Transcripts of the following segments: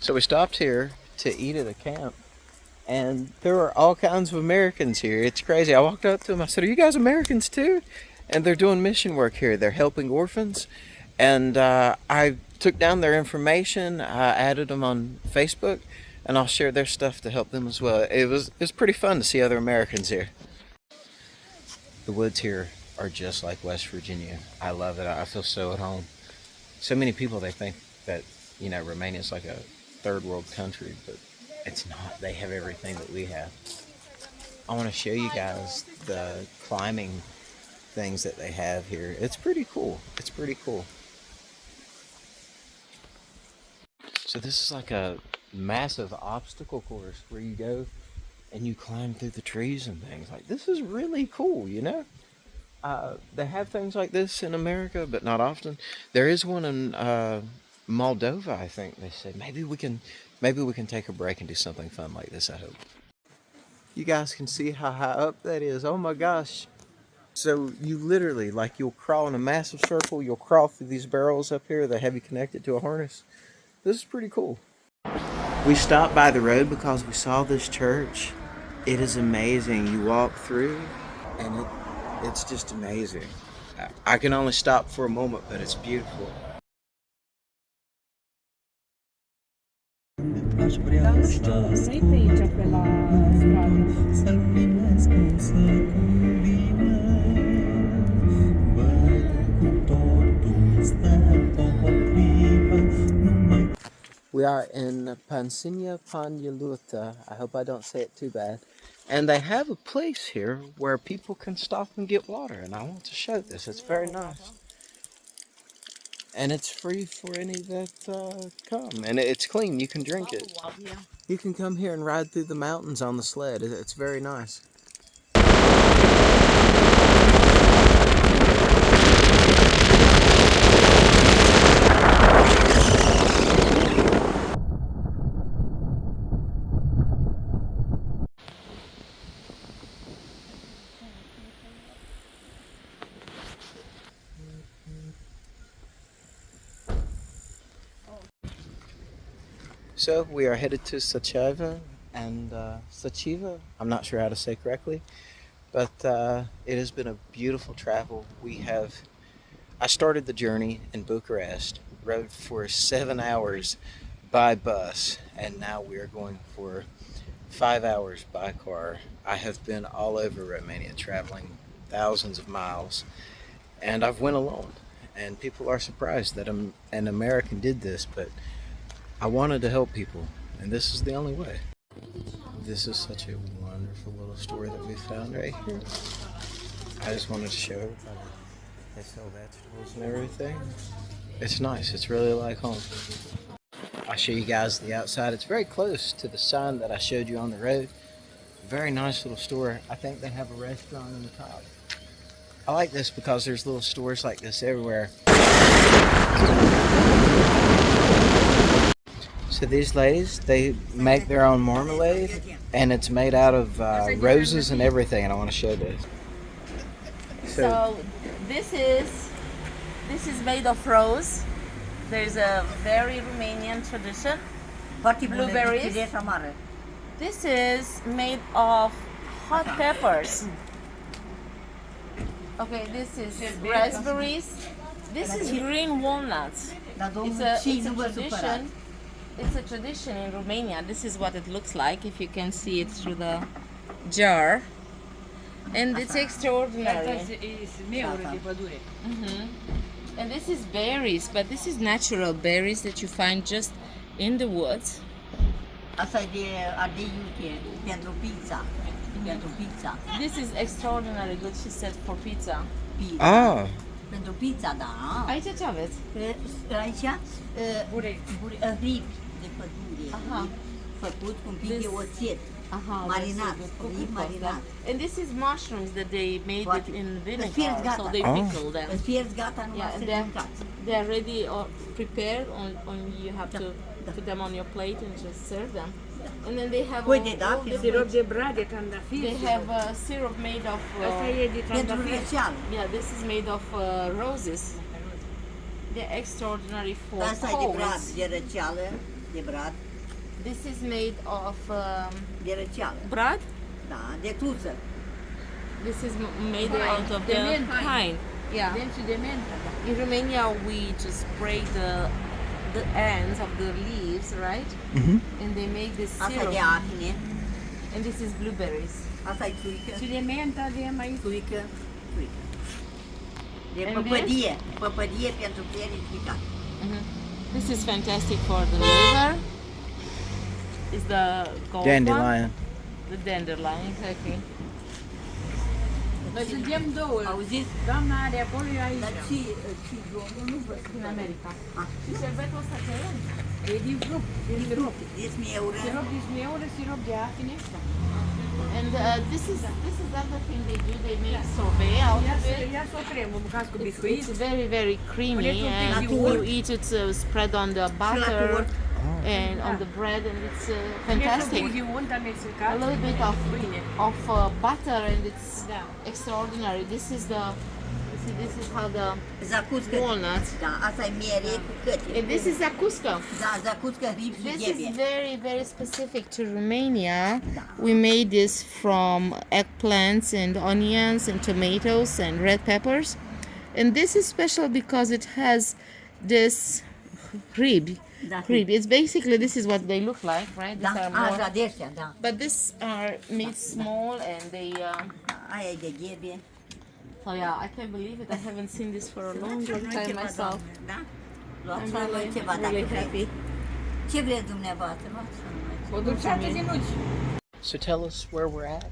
So we stopped here to eat at a camp, and there were all kinds of Americans here. It's crazy. I walked up to them. I said, "Are you guys Americans too?" And they're doing mission work here. They're helping orphans, and I took down their information. I added them on Facebook, and I'll share their stuff to help them as well. It was pretty fun to see other Americans here. The woods here are just like West Virginia. I love it. I feel so at home. So many people, they think that Romania is like a third world country, but it's not. They have everything that we have. I want to show you guys the climbing things that they have here. It's pretty cool. It's pretty cool. So this is like a massive obstacle course where you go and you climb through the trees and things. Like, this is really cool, They have things like this in America, but not often. There is one in Moldova, I think. They said maybe we can take a break and do something fun like this. I hope. You guys can see how high up that is. Oh my gosh! So you literally, like, you'll crawl in a massive circle. You'll crawl through these barrels up here that have you connected to a harness. This is pretty cool. We stopped by the road because we saw this church. It is amazing. You walk through, and it's just amazing. I can only stop for a moment, but it's beautiful. We are in Pansinia Panyaluta. I hope I don't say it too bad. And they have a place here where people can stop and get water. And I want to show this. It's very nice. And it's free for any that come. And it's clean. You can drink it. You can come here and ride through the mountains on the sled. It's very nice. So we are headed to Sachiva and Sachiva. I'm not sure how to say correctly, but it has been a beautiful travel. I started the journey in Bucharest, rode for 7 hours by bus, and now we are going for 5 hours by car. I have been all over Romania, traveling thousands of miles, and I've went alone. And people are surprised that an American did this, but I wanted to help people, and this is the only way. This is such a wonderful little store that we found right here. I just wanted to show everybody. They sell vegetables and everything. It's nice. It's really like home. I'll show you guys the outside. It's very close to the sign that I showed you on the road. Very nice little store. I think they have a restaurant on the top. I like this because there's little stores like this everywhere. So these ladies, they make their own marmalade, and it's made out of roses and everything, and I want to show this. So this is made of rose. There's a very Romanian tradition. Blueberries. This is made of hot peppers. Okay, this is raspberries. This is green walnuts. It's a tradition in Romania. This is what it looks like, if you can see it through the jar. And it's extraordinary. And this is berries, but this is natural berries that you find just in the woods. This is extraordinary good, she said, for pizza. Ah. Pentru pizza, da. Aici ce aveți? Aici ribi de pădure. Aha. Făcut cu un pic de oțet. Marinat. Ribi marinat. And this is mushrooms that they made it in vinegar, so they pickle them. Îți pierzi gata, nu mai they are ready or prepared, on you have to put them on your plate and just serve them. And then they have sirop de brade, trandafir. They have syrup made of this is made of roses. They're extraordinary for Asta e de brad, de răceală, de brad. This is made of De răceală. bread. Da, de cruță. This is made out of de the mentă. pine. Yeah. Dulce de mentă, da. In Romania, we just break the ends of the leaves, right? And they make this Asta syrup. de acne. And this is blueberries. Asta e țuică. Și de mentă de mai... Țuică. Țuică. De And păpădie. Păpădie pentru piele picat. This is fantastic for the liver. Is the gold Dandelion. one? The dandelion, exactly. Noi suntem două. Auziți? Doamna are acolo, eu aici. Dar ce domnul nu vă spune. In America. Ah. Și șerbetul ăsta ce e? E din fruct, din sirup. Deci mi euro. Sirup de smeură, sirup de acne. And this is other thing they do. They make sorbet out of it. Ia să o cremă, bucați cu It's biscuit. very, very creamy, Pune-ți un pic and de you unt. eat it spread on the butter and on the bread, and it's fantastic. Puneți un unt amestecat. A little bit Pâine. of butter, and it's Da. extraordinary. This is how the Zacuscă. walnuts. Da, asta e miere cu căte. And this is zakuska. Da, zacuscă hrib și This ghebe. is very, very specific to Romania. We made this from eggplants and onions and tomatoes and red peppers. And this is special because it has this rib. Da. It's basically, this is what they look like, right? Da, These are more, așa de ăștia, da. but these are made small, and they. Aia e de ghebe. Oh yeah, I can't believe it. I haven't seen this for a long, long time myself. Da? I'm Luați la noi really, ceva really dacă happy. vreți. Ce vreți dumneavoastră? Luați la noi. O dulceață de nuci. So tell us where we're at.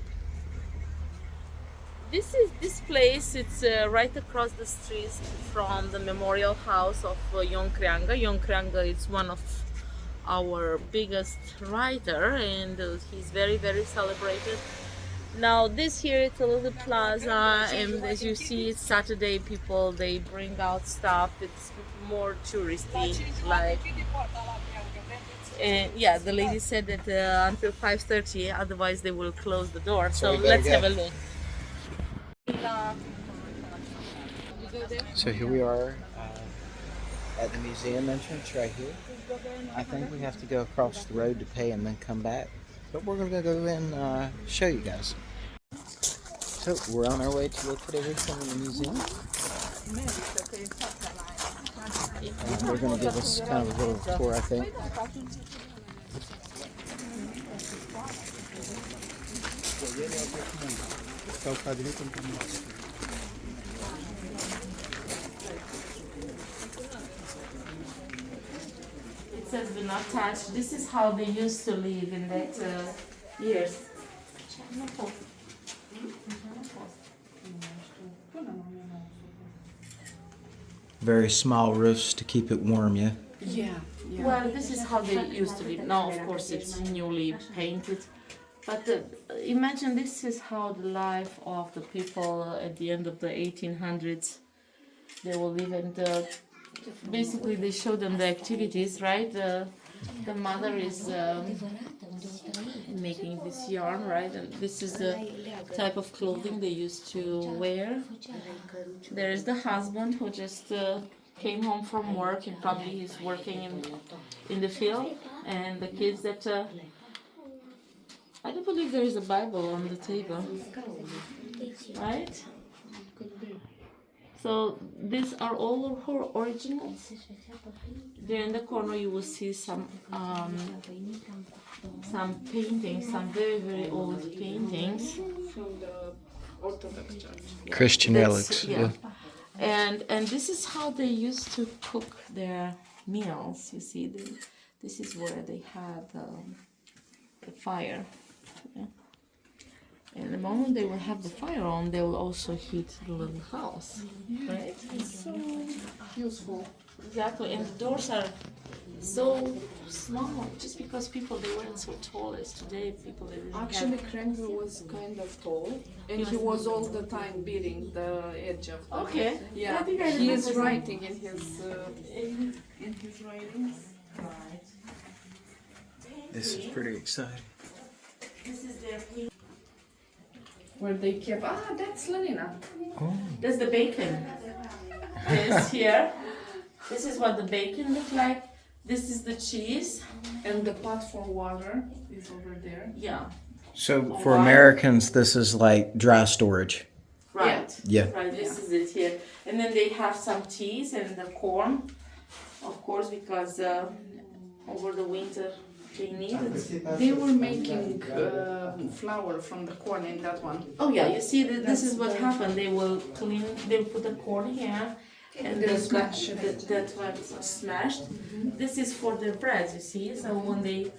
This place. It's right across the street from the memorial house of Ion Creangă. Ion Creangă is one of our biggest writer, and he's very, very celebrated. Now this here, it's a little plaza, and as you see, it's Saturday. People, they bring out stuff. It's more touristy, like. And yeah, the lady said that until 5:30, otherwise they will close the door. So we better let's go. have a look. So here we are at the museum entrance right here. I think we have to go across the road to pay and then come back. But we're going to go and show you guys. So we're on our way to look at everything in the museum. And they're going to give us kind of a little tour, I think. It says do not touch. This is how they used to live in that years. Very small roofs to keep it warm, yeah? Yeah. Well, this is how they used to live. Now, of course, it's newly painted. But imagine this is how the life of the people at the end of the 1800s they will live, and basically they show them the activities, right? The mother is making this yarn, right? And this is the type of clothing they used to wear. There is the husband who just came home from work, and probably he's working in the field, and the kids that I don't believe there is a Bible on the table, right? So these are all her originals. There in the corner you will see some paintings, some very, very old paintings. From the Orthodox Church. Christian relics, yeah. And this is how they used to cook their meals. You see, this is where they had the fire. Yeah. And the moment they will have the fire on, they will also heat the little house, right? So useful. Exactly, and the doors are so small, just because people, they weren't so tall as today. People, they didn't Actually, have... Kreml was kind of tall, and he was all the time beating the edge of the... Okay. Yeah, I think I he is remember writing in his writings. Right. This is pretty exciting. This is their... Where they kept... Ah, that's Lenina. That's the bacon. This here. This is what the bacon looked like. This is the cheese. And the pot for water is over there. Yeah. So for Americans, this is like dry storage. Right. Yeah. Right. This is it here. And then they have some cheese and the corn, of course, because over the winter they need it. They were making flour from the corn in that one. Oh yeah, you see, this is what happened. They will clean. They put the corn here, and They'll then smash it. that was smashed. This is for the bread. You see, so when they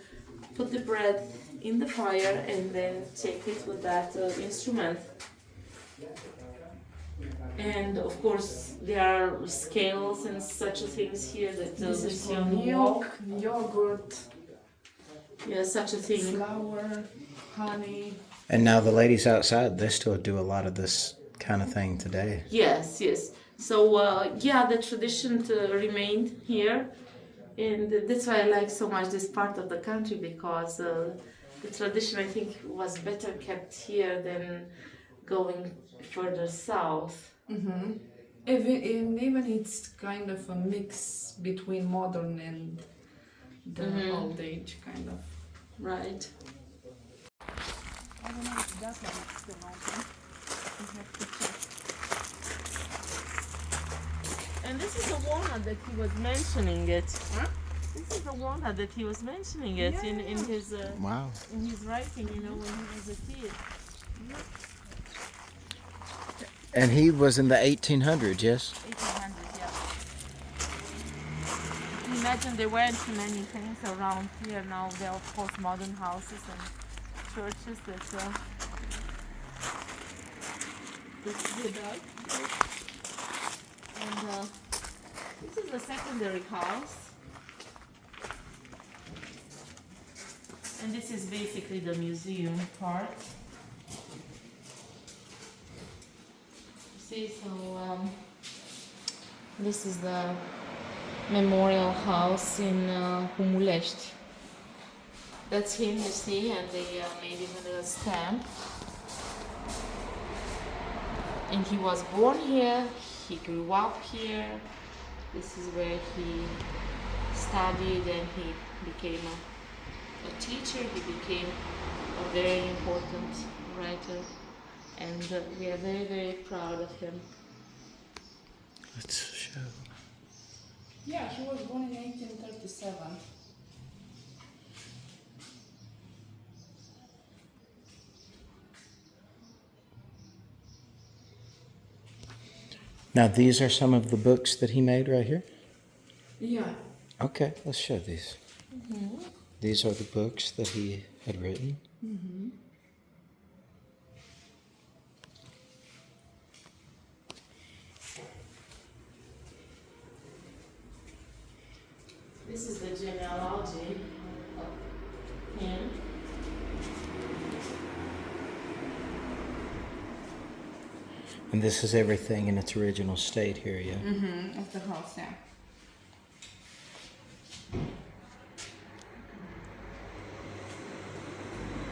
put the bread in the fire and then take it with that instrument. And of course, there are scales and such things here that This we is see for on the wall. milk, yogurt, Yeah, such a thing. flour, honey. And now the ladies outside, they still do a lot of this kind of thing today. Yes, yes. So yeah, the tradition remained here, and that's why I like so much this part of the country, because the tradition, I think, was better kept here than going further south. Even it's kind of a mix between modern and the old age, kind of. Right. And this is the walnut that he was mentioning it. Huh? This is the walnut that he was mentioning it in his Wow. in his writing, you know, when he was a kid. And he was in the 1800s, yes? 1800s, yeah. Imagine there weren't too many things around here now. There are of course modern houses and churches that stood out. And this is the secondary house. And this is basically the museum part. See, so this is the memorial house in Humulești. That's him, you see, and they made him a stamp. And he was born here, he grew up here. This is where he studied, and he became a teacher. He became a very important writer. And we are very, very proud of him. Let's show. Yeah, he was born in 1837. Now, these are some of the books that he made right here? Yeah. Okay, let's show these. These are the books that he had written. This is the genealogy of him. And this is everything in its original state here, yeah? Of the house, yeah.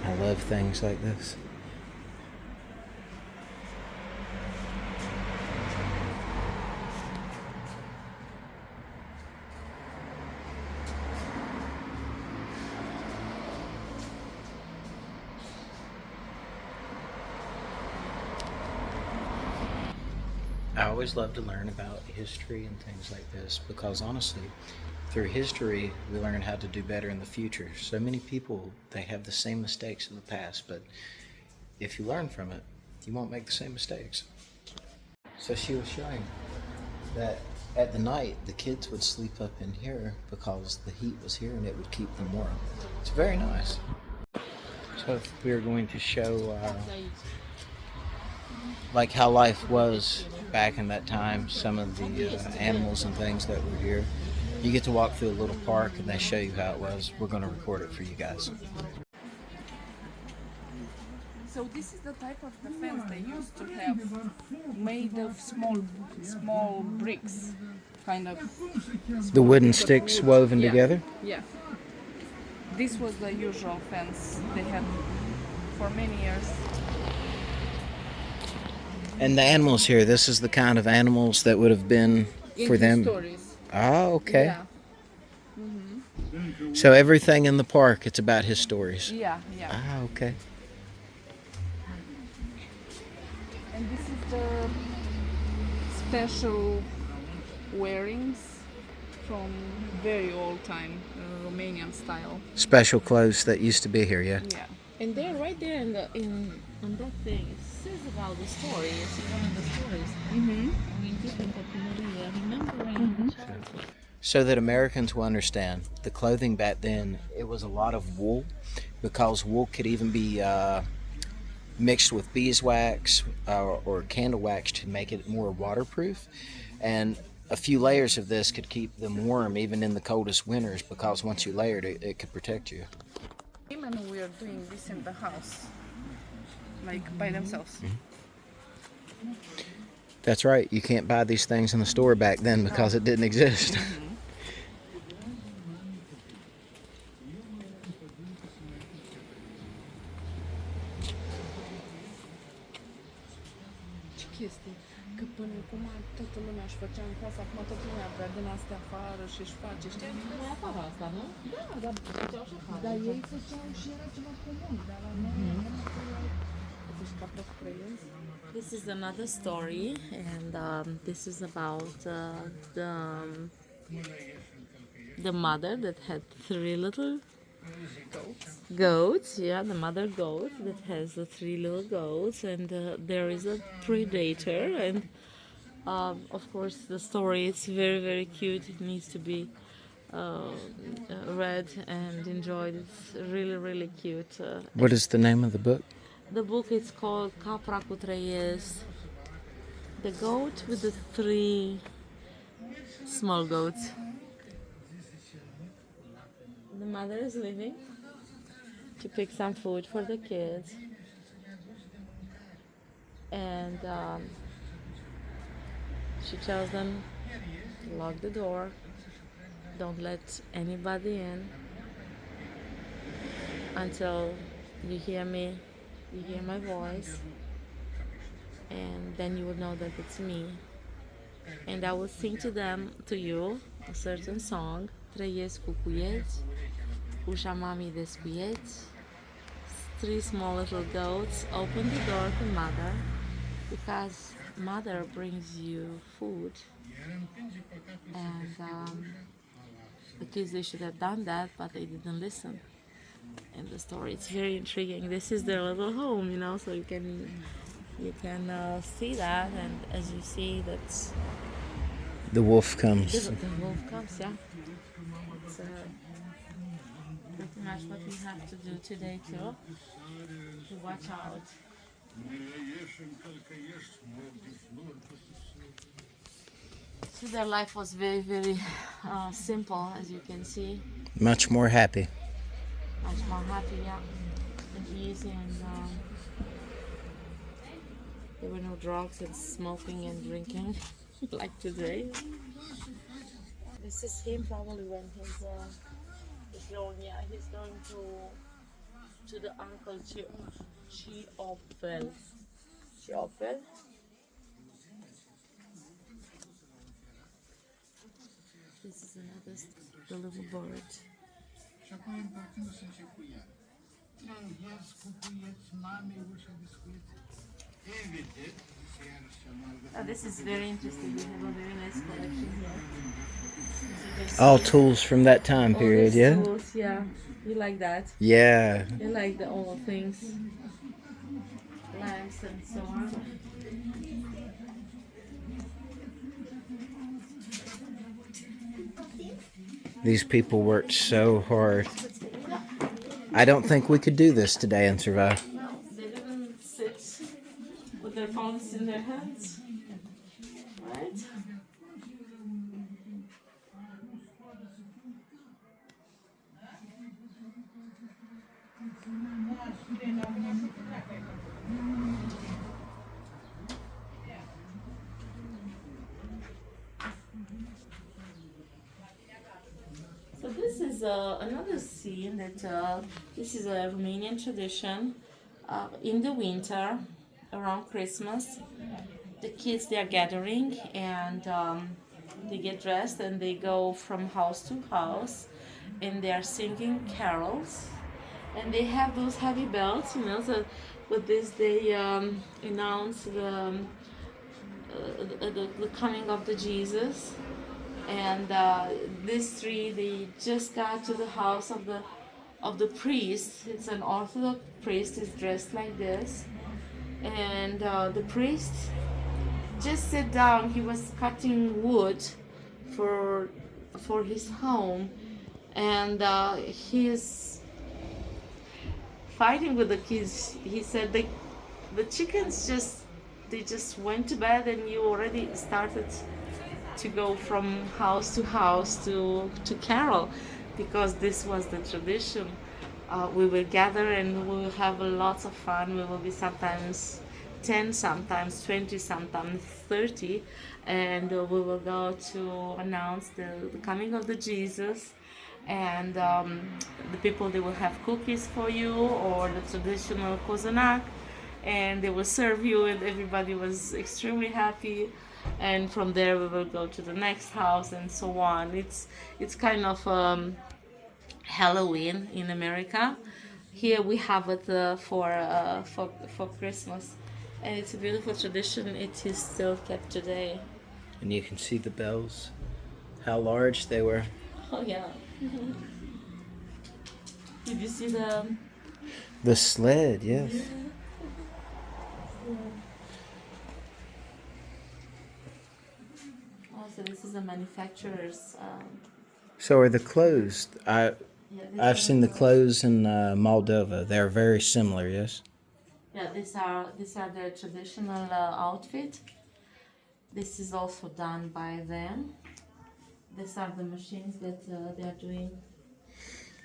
I love things like this. I always love to learn about history and things like this because honestly, through history, we learn how to do better in the future. So many people, they have the same mistakes in the past, but if you learn from it, you won't make the same mistakes. So she was showing that at the night, the kids would sleep up in here because the heat was here and it would keep them warm. It's very nice. So we're going to show like how life was back in that time, some of the animals and things that were here. You get to walk through a little park and they show you how it was. We're going to record it for you guys. So this is the type of the fence they used to have, made of small bricks, kind of. The wooden sticks woven Yeah. together? Yeah. This was the usual fence they had for many years. And the animals here, this is the kind of animals that would have been for In them. stories. Oh, okay. Yeah. So everything in the park, it's about his stories. Yeah, yeah. Ah, okay. And this is the special wearings from very old time, Romanian style. Special clothes that used to be here, yeah. Yeah. And there, right there in on that thing, it says about the story. It's one of the stories. Mm-hmm. I mean, different copinărie. I remember when I was a child. So that Americans will understand, the clothing back then, it was a lot of wool, because wool could even be mixed with beeswax or candle wax to make it more waterproof. And a few layers of this could keep them warm even in the coldest winters, because once you layered it, it could protect you. Women were doing this in the house, like by themselves. That's right. You can't buy these things in the store back then because it didn't exist. Ce chestie? Că până acum toată lumea își făcea în casă, acum toată lumea vrea din astea afară și își face, știi? Nu e afară asta, nu? Da, dar făceau și afară. Dar ei făceau și era ceva comun, dar la noi deci ca pe creienți. This is another story, and this is about the mother that had three little goats. Yeah, the mother goat that has the three little goats, and there is a predator. And of course, the story is very, very cute. It needs to be read and enjoyed. It's really, really cute. What is the name of the book? The book is called Capra cu trei iezi. The goat with the three small goats. The mother is leaving to pick some food for the kids, and she tells them to lock the door, don't let anybody in until you hear me, you hear my voice, and then you will know that it's me. And I will sing to you, a certain song. Trăiesc cu cuieți, ușa mamii descuieți. Three small little goats open the door to mother, because mother brings you food. And the kids, they should have done that, but they didn't listen. In the story, it's very intriguing. This is their little home, so you can see that, and as you see, that's The wolf comes. the wolf comes. Yeah, it's pretty much what we have to do today too, to watch out. So their life was very, very simple, as you can see. Much more happy. Much more happy, yeah, and easy, and there were no drugs and smoking and drinking like today. This is him probably when he's going. Yeah, he's going to the uncle Chiopel. This is the little bird. Și acolo împărțindu se și cu ea. Trăiesc cu cuieți, mame, ușa biscuiți. Evident, iarăși am This is very interesting. We have a very nice collection here. All tools from that time All period, these yeah? tools, yeah. You like that? Yeah. You like the old things, lamps and so on. These people worked so hard. I don't think we could do this today and survive. No, they didn't sit with their phones in their hands, right? So this is another scene that this is a Romanian tradition. In the winter, around Christmas, the kids, they are gathering, and they get dressed and they go from house to house, and they are singing carols, and they have those heavy bells, you know. So with this, they announce the coming of the Jesus. And these three, they just got to the house of the priest. It's an Orthodox priest. Is dressed like this, and the priest just sat down. He was cutting wood for for his home, and he's fighting with the kids. He said the chickens just went to bed, and you already started to go from house to house to carol, because this was the tradition. We will gather and we will have lots of fun. We will be sometimes 10, sometimes 20, sometimes 30, and we will go to announce the coming of the Jesus. And the people, they will have cookies for you, or the traditional kozanak, and they will serve you, and everybody was extremely happy. And from there we will go to the next house and so on. It's kind of Halloween in America. Here we have it for Christmas, and it's a beautiful tradition. It is still kept today. And you can see the bells, how large they were. Oh yeah. Did you see The sled, yes. Also, this is a manufacturer's. So are the clothes? Yeah, I've seen the clothes in Moldova. They're very similar, yes. Yeah, these are their traditional outfit. This is also done by them. These are the machines that they are doing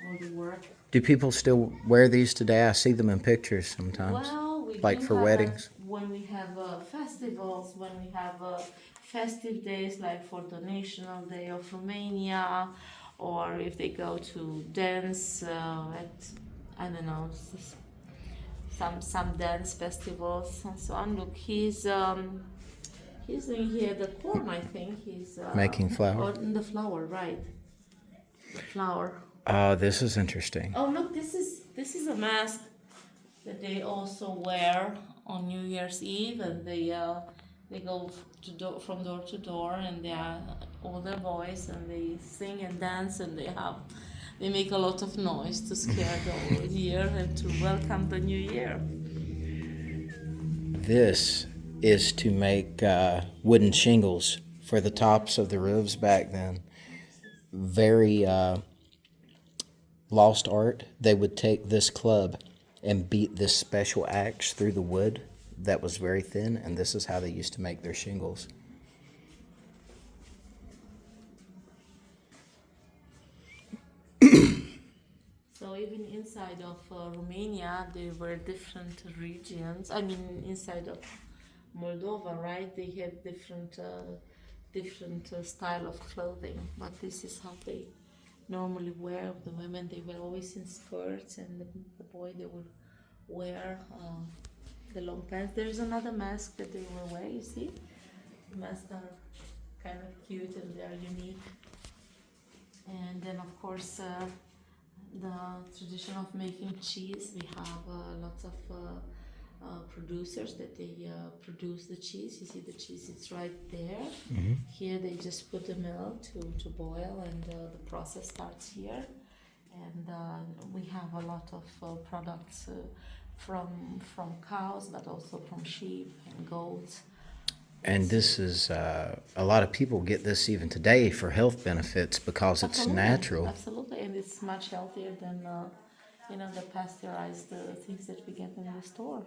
all the work. Do people still wear these today? I see them in pictures sometimes. Well, we Like do for have weddings? when we have festivals, when we have festive days, like for the National Day of Romania, or if they go to dance at, I don't know, some dance festivals and so on. Look, he's doing here the corn. I think he's Making flour? or the flour, right? The flour. Oh, this is interesting. Oh, look, this is a mask that they also wear on New Year's Eve, and they go from door to door, and they are older boys, and they sing and dance, and they make a lot of noise to scare the old year and to welcome the new year. This is to make wooden shingles for the tops of the roofs back then. Very lost art. They would take this club and beat this special axe through the wood that was very thin, and this is how they used to make their shingles. So even inside of Romania, there were different regions. I mean, inside of Moldova, right? They had different style of clothing, but this is how they normally wear. The women, they were always in skirts, and the boy, they would wear the long pants. There's another mask that they will wear. You see, the masks are kind of cute and they are unique. And then, of course, the tradition of making cheese. We have lots of producers that they produce the cheese. You see the cheese, it's right there. Mm-hmm. Here they just put the milk to boil, and the process starts here. And we have a lot of products from cows, but also from sheep and goats. And this is, a lot of people get this even today for health benefits because it's Absolutely, natural. Absolutely, and it's much healthier than the pasteurized things that we get in the store.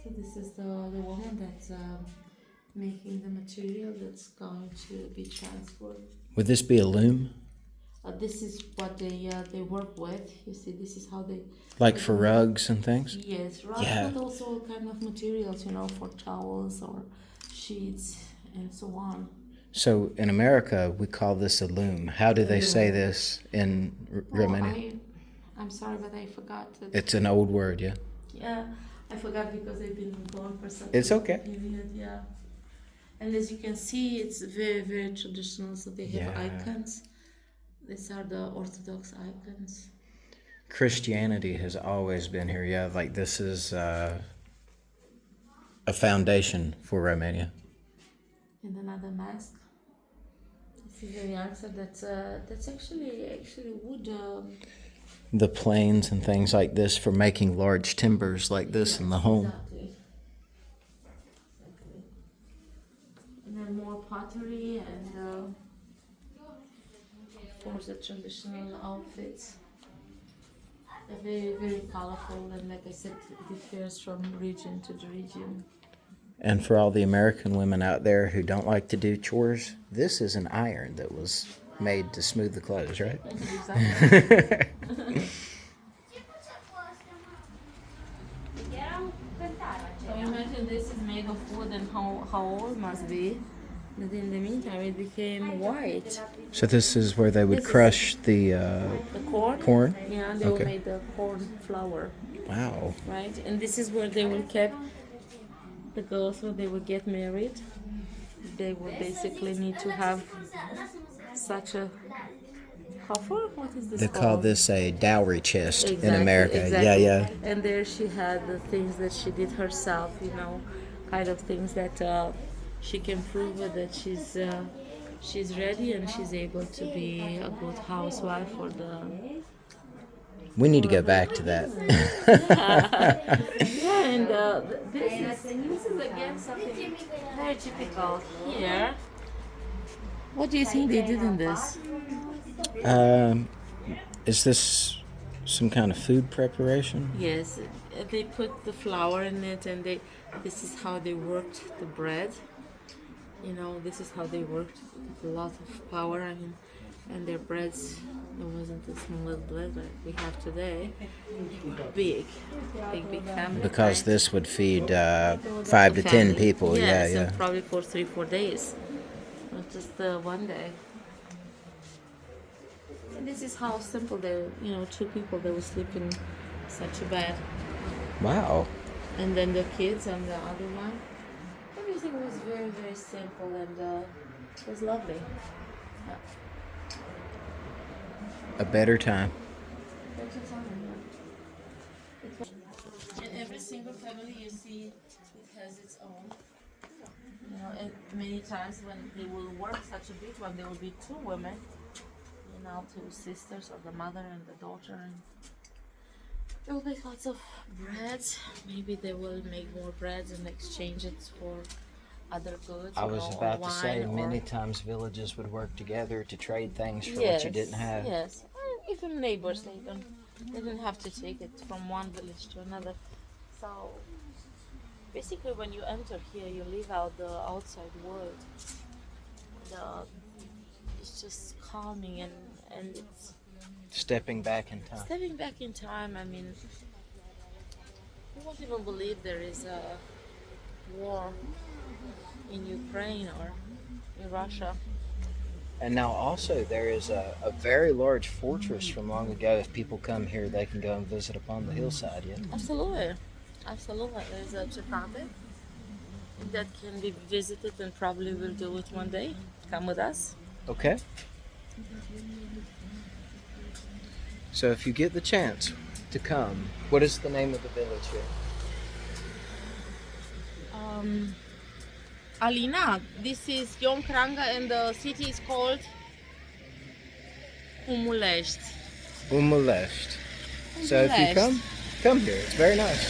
So this is the woman that's making the material that's going to be transferred. Would this be a loom? This is what they work with. You see, this is how they... Like for rugs and things? Yes, rugs, Yeah. but also kind of materials, for towels or sheets and so on. So in America, we call this a loom. How do they say this in Romania? I'm sorry, but I forgot. It's an old word, yeah? Yeah, I forgot because I've been gone for such It's a okay. period, yeah. And as you can see, it's very, very traditional. So they have Yeah. icons. These are the Orthodox icons. Christianity has always been here. Yeah, like this is a foundation for Romania. And another mask. This is the answer. That's actually wood. The planes and things like this for making large timbers like this in the home. Exactly. And then more pottery and of course the traditional outfits. They're very, very colorful, and like I said, it differs from region to region. And for all the American women out there who don't like to do chores, this is an iron that was made to smooth the clothes, right? Exactly. So imagine this is made of wood and how old it must be. But in the meantime, it became white. So this is where they would This is- crush the The corn? corn? Yeah, they Okay. will make the corn flour, Wow. right? And this is where they will keep the girls when they will get married. They will basically need to have such a coffer. What is this They called? call this a dowry chest in Exactly, America. exactly. Yeah, yeah. And there she had the things that she did herself, kind of things that she can prove that she's ready and she's able to be a good housewife for the. We need to go back to that. Yeah, and this is again something very typical here. What do you think they did in this? Is this some kind of food preparation? Yes, they put the flour in it, and this is how they worked the bread. This is how they worked with a lot of power. And their breads, it wasn't a small little bread like we have today. Big family. Because kind. this would feed 5 to The 10 family. people. Yes, Yeah, yeah. and probably for 3-4 days, not just one day. And this is how simple two people they would sleep in such a bed, Wow. and then the kids on the other one. Everything was very, very simple, and it was lovely. Yeah. A better time. And every single family you see, it has its own. And many times when they will work such a big one, there will be 2 women, 2 sisters, or the mother and the daughter, and there will be lots of breads. Maybe they will make more breads and exchange it for other goods. I was about to say, wine many or- times villages would work together to trade things for yes, what you didn't have. Yes, and even neighbors, they don't have to take it from one village to another. So basically, when you enter here, you leave out the outside world. It's just calming, and it's Stepping back in time. stepping back in time. I mean, you won't even believe there is a war in Ukraine or in Russia. And now also there is a very large fortress from long ago. If people come here, they can go and visit upon the hillside. Yeah. Absolutely. There's a Chapate that can be visited, and probably we'll do it one day. Come with us. Okay. So if you get the chance to come, what is the name of the village here? Alina, this is Ion Cranga, and the city is called Umulești. Umulești. So if you come here. It's very nice.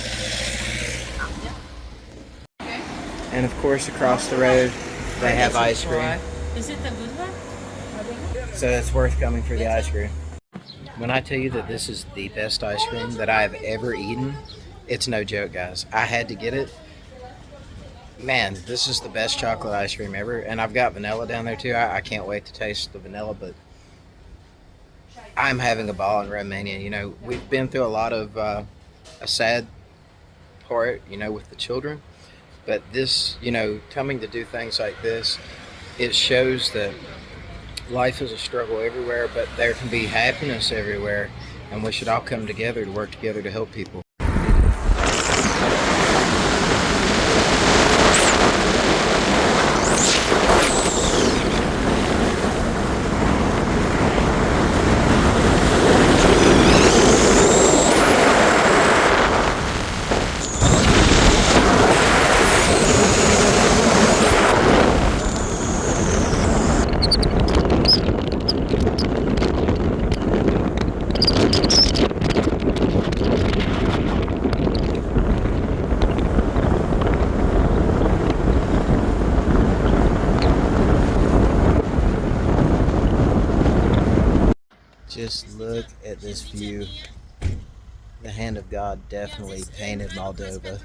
And of course, across the road, they have ice cream. Is it a good one? So it's worth coming for the ice cream. When I tell you that this is the best ice cream that I have ever eaten, it's no joke, guys. I had to get it. Man, this is the best chocolate ice cream ever. And I've got vanilla down there too. I can't wait to taste the vanilla, but I'm having a ball in Romania. We've been through a lot of a sad part, with the children. But this, coming to do things like this, it shows that life is a struggle everywhere, but there can be happiness everywhere, and we should all come together to work together to help people. Just look at this view. The hand of God definitely painted Moldova.